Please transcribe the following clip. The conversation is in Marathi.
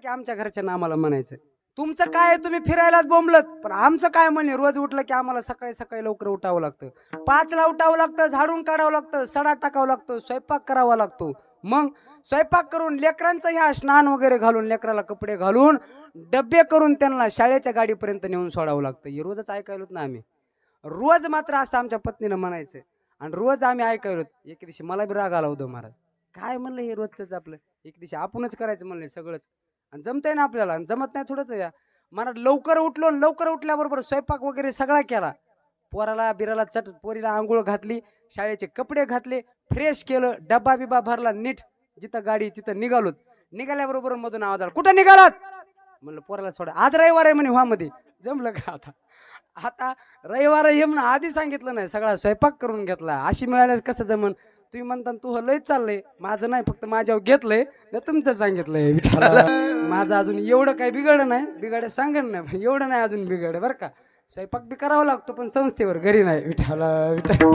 की आमच्या घरच्यांना आम्हाला म्हणायचं तुमचं काय तुम्ही फिरायलाच बोंबलत, पण आमचं काय म्हणणे रोज उठलं की आम्हाला सकाळी सकाळी लवकर उठावं लागतं, 5ला उठावं लागतं, झाडून काढावं लागतं, सडा टाकावं लागतं, स्वयंपाक करावा लागतो. मग स्वयंपाक करून लेकरांचं ह्या स्नान वगैरे घालून लेकराला कपडे घालून डब्बे करून त्यांना शाळेच्या गाडीपर्यंत नेऊन सोडावं लागतं. हे रोजच ऐकायलोत ना आम्ही. रोज मात्र असं आमच्या पत्नीनं म्हणायचं आणि रोज आम्ही ऐकायलो. एक दिवशी मला बी राग आला होता महाराज, काय म्हणलं हे रोजच आपलं, एक दिवशी आपणच करायचं म्हणलं सगळंच आणि जमतंय ना आपल्याला, आणि जमत नाही थोडंच या. मला लवकर उठलो, लवकर उठल्याबरोबर स्वयंपाक वगैरे सगळा केला, पोराला बिराला पोरीला आंघोळ घातली, शाळेचे कपडे घातले, फ्रेश केलं, डब्बा बिबा भरला नीट, जिथं गाडी तिथं निघालो. निघाल्याबरोबर मधून आवाज आला, कुठं निघालात? म्हणलं पोराला सोडा, आज रविवार आहे म्हणे व्हा मध्ये. जमलं का आता? आता रविवार आहे म्हणून आधी सांगितलं नाही, सगळा स्वयंपाक करून घेतला. अशी मिळाल्यास कसं जमन? तुम्ही म्हणता तू लय चाललंय, माझं नाही, फक्त माझ्यावर घेतलंय, तुमचं सांगितलंय विठाला. माझं अजून एवढं काही बिघडलं नाही, बिघाड सांगेन नाही, एवढं नाही अजून बिघड बरं का. स्वयंपाक बी करावा लागतो पण संस्थेवर, घरी नाही. विठाला विठा